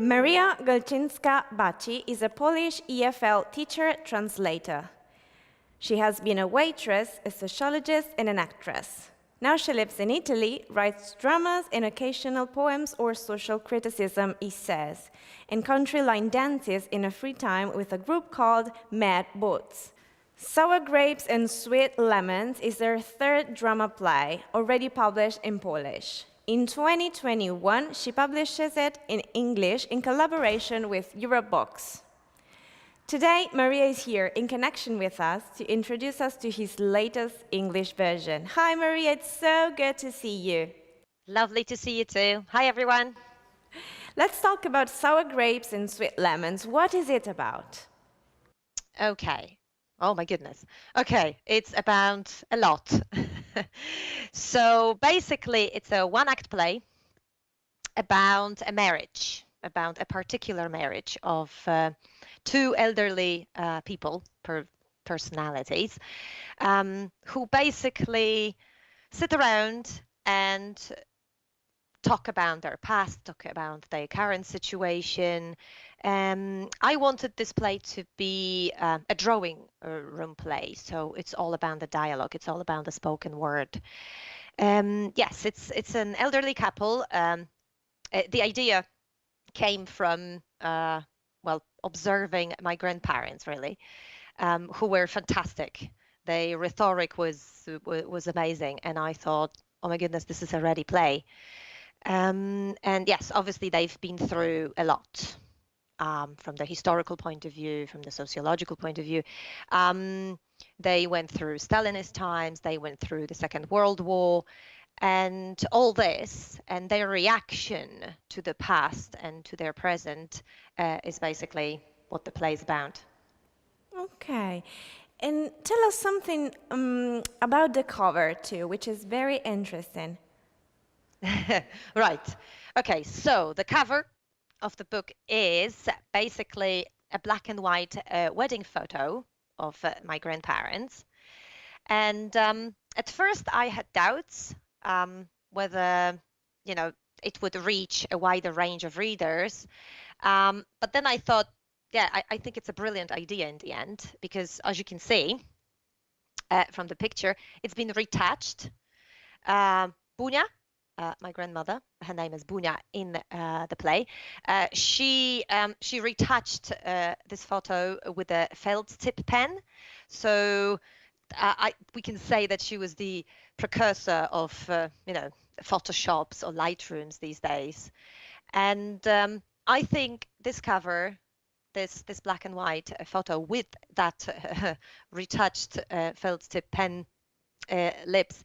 Maria Gulczynska-Baci is a Polish EFL teacher-translator. She has been a waitress, a sociologist, and an actress. Now she lives in Italy, writes dramas and occasional poems or social criticism essays, and country line dances in her free time with a group called Mad Boots. Sour Grapes and Sweet Lemons is their third drama play, already published in Polish. In 2021, she publishes it in English in collaboration with Eurobooks. Today, Maria is here in connection with us to introduce us to his latest English version. Hi, Maria, it's so good to see you. Lovely to see you too. Hi, everyone. Let's talk about Sour Grapes and Sweet Lemons. What is it about? Okay. Oh my goodness. Okay, it's about a lot. So basically, it's a one-act play about a marriage, about a particular marriage of two elderly people, personalities, who basically sit around and talk about their past, talk about their current situation. I wanted this play to be a drawing room play, so it's all about the dialogue, it's all about the spoken word. Yes, it's an elderly couple. The idea came from observing my grandparents, really, who were fantastic. Their rhetoric was amazing, and I thought, oh my goodness, this is a ready play. And yes, obviously they've been through a lot from the historical point of view, from the sociological point of view. They went through Stalinist times, they went through the Second World War, and all this, and their reaction to the past and to their present is basically what the play is about. Okay. And tell us something about the cover too, which is very interesting. Right. Okay, so the cover of the book is basically a black and white wedding photo of my grandparents. And at first I had doubts whether, it would reach a wider range of readers. But then I thought, yeah, I think it's a brilliant idea in the end, because as you can see from the picture, it's been retouched. Bunia, my grandmother, her name is Bunia in the play. She retouched this photo with a felt tip pen. So we can say that she was the precursor of, Photoshops or Lightrooms these days. And I think this cover, this black and white photo with that retouched felt tip pen lips,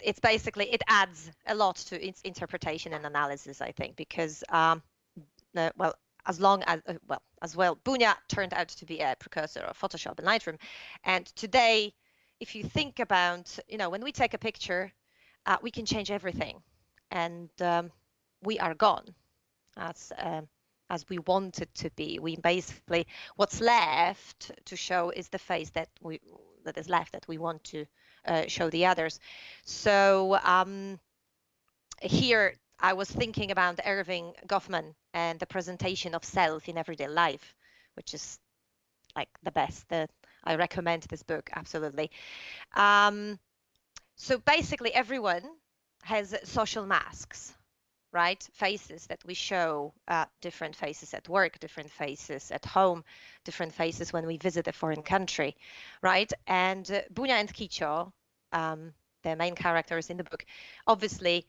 it's basically, it adds a lot to its interpretation and analysis, I think, because Bunia turned out to be a precursor of Photoshop and Lightroom. And today, if you think about, when we take a picture, we can change everything, and we are gone as we want it to be. We basically, what's left to show is the face that is left that we want to show the others. So here I was thinking about Irving Goffman and the presentation of self in everyday life, which is like the best. I recommend this book, absolutely. So basically everyone has social masks, right? Faces that we show, different faces at work, different faces at home, different faces when we visit a foreign country, right? And Bunia and Kicho, the main characters in the book, obviously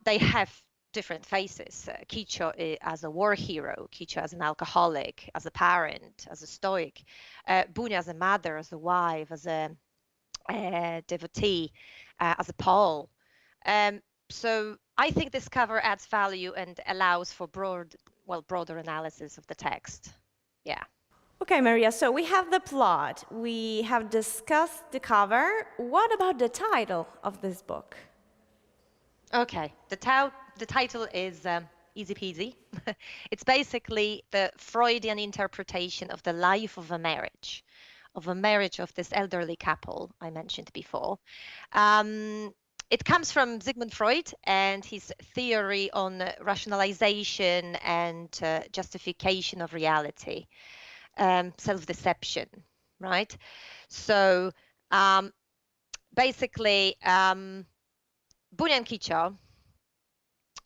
they have different faces. Kicho as a war hero, Kicho as an alcoholic, as a parent, as a stoic, Bunia as a mother, as a wife, as a devotee, as a Pole. So I think this cover adds value and allows for broader analysis of the text. Yeah. Okay, Maria, so we have the plot. We have discussed the cover. What about the title of this book? Okay, the title is easy peasy. It's basically the Freudian interpretation of the life of a marriage of this elderly couple I mentioned before. It comes from Sigmund Freud and his theory on rationalization and justification of reality, self-deception, right? So basically, Bunia and Kicho,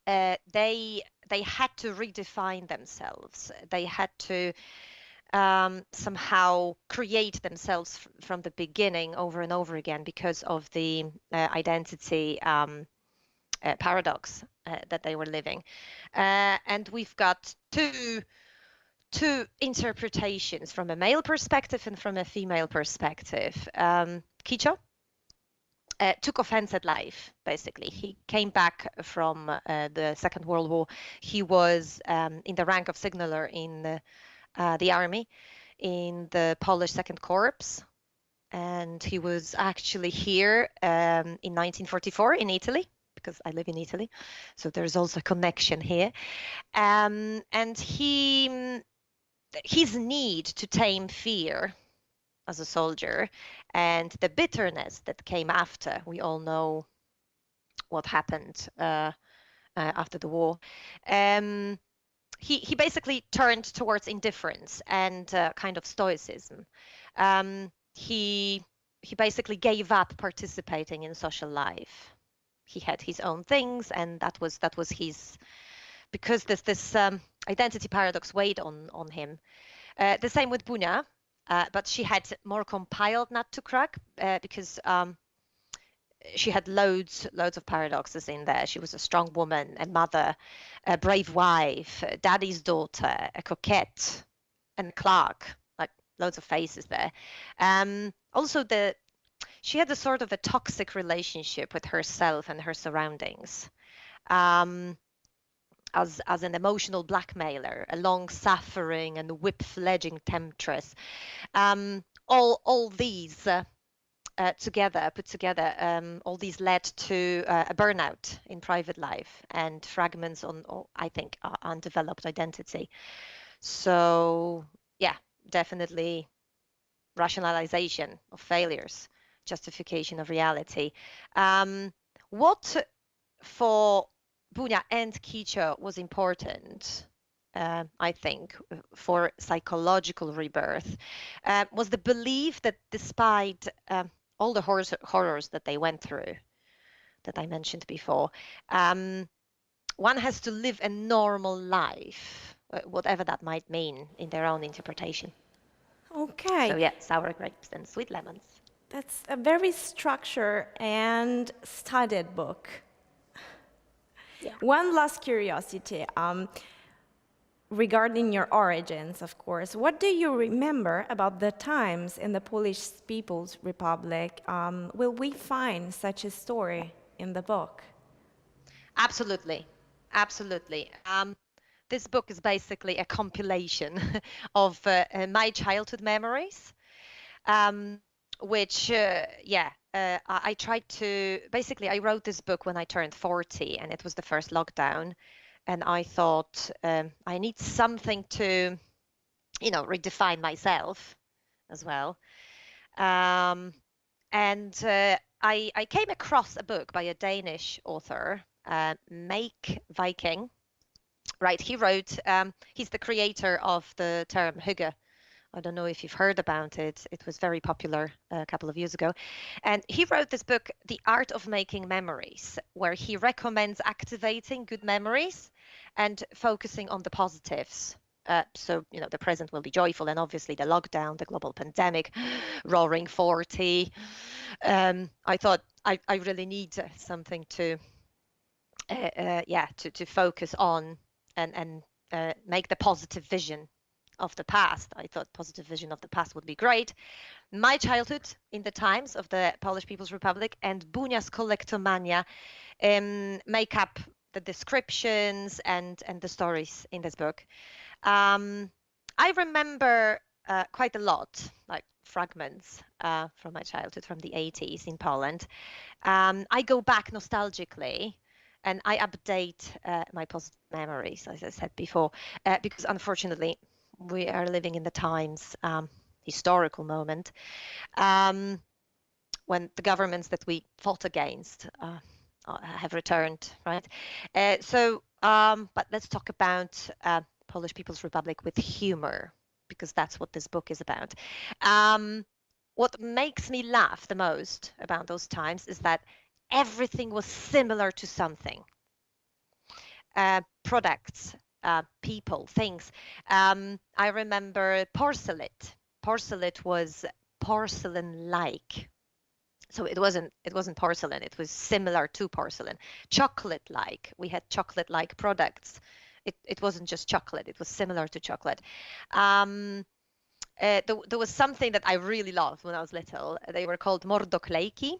they had to redefine themselves. They had to somehow create themselves from the beginning over and over again because of the identity paradox that they were living. And we've got two interpretations from a male perspective and from a female perspective. Kicho took offense at life, basically. He came back from the Second World War. He was in the rank of signaler in the army, in the Polish Second Corps. And he was actually here in 1944 in Italy, because I live in Italy. So there's also a connection here. And his need to tame fear as a soldier and the bitterness that came after. We all know what happened after the war. He basically turned towards indifference and kind of stoicism. He basically gave up participating in social life. He had his own things, and that was his, because this identity paradox weighed on him. The same with Bunia, but she had more compiled nut to crack because she had loads of paradoxes in there. She was a strong woman, a mother, a brave wife, a daddy's daughter, a coquette, and a clerk. Like loads of faces there. Also, she had a sort of a toxic relationship with herself and her surroundings. As an emotional blackmailer, a long-suffering and whip-fledging temptress. All these put together, all these led to a burnout in private life and fragments on, I think, undeveloped identity. So yeah, definitely rationalization of failures, justification of reality. What for Bunia and Kicho was important, I think, for psychological rebirth, was the belief that despite all the horrors that they went through, that I mentioned before, one has to live a normal life, whatever that might mean in their own interpretation. Okay. So yeah, sour grapes and sweet lemons. That's a very structured and studied book. Yeah. One last curiosity regarding your origins, of course. What do you remember about the times in the Polish People's Republic? Will we find such a story in the book? Absolutely. Absolutely. This book is basically a compilation of my childhood memories, which, I tried to, basically, I wrote this book when I turned 40 and it was the first lockdown. And I thought I need something to, redefine myself as well. I came across a book by a Danish author, Make Viking. Right, he wrote, he's the creator of the term hygge. I don't know if you've heard about it. It was very popular a couple of years ago. And he wrote this book, The Art of Making Memories, where he recommends activating good memories and focusing on the positives. So, the present will be joyful, and obviously the lockdown, the global pandemic, roaring 40. I thought I really need something to focus on and make the positive vision of the past. I thought positive vision of the past would be great. My childhood in the times of the Polish People's Republic and Bunia's collectomania make up the descriptions and the stories in this book. I remember quite a lot, like fragments from my childhood from the 80s in Poland. I go back nostalgically and I update my positive memories, as I said before, because unfortunately we are living in the times, historical moment, when the governments that we fought against have returned, right? But let's talk about Polish People's Republic with humor, because that's what this book is about. What makes me laugh the most about those times is that everything was similar to something. Products, people, things. I remember porcelet. Porcelet was porcelain-like. So it wasn't porcelain, it was similar to porcelain. Chocolate-like. We had chocolate-like products. It wasn't just chocolate, it was similar to chocolate. There was something that I really loved when I was little. They were called mordoklejki.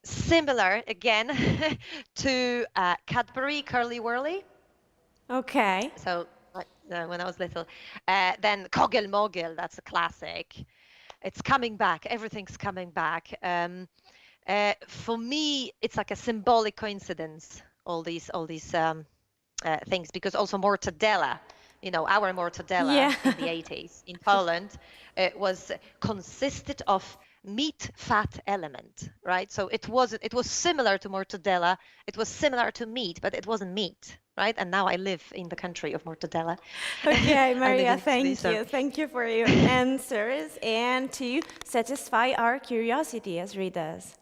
Similar again to Cadbury Curly Whirly. Okay. So when I was little, then Kogel Mogel, that's a classic. It's coming back. Everything's coming back. For me, it's like a symbolic coincidence. All these things, because also mortadella, our mortadella Yeah. in the 80s in Poland was consisted of meat fat element, right? So it was similar to mortadella. It was similar to meat, but it wasn't meat, right? And now I live in the country of mortadella. Okay, I live Maria, in Italy, thank so you. Thank you for your answers and to satisfy our curiosity as readers.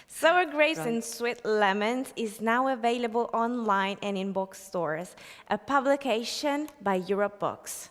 Sour Grapes right. and Sweet Lemons is now available online and in bookstores, a publication by Europe Books.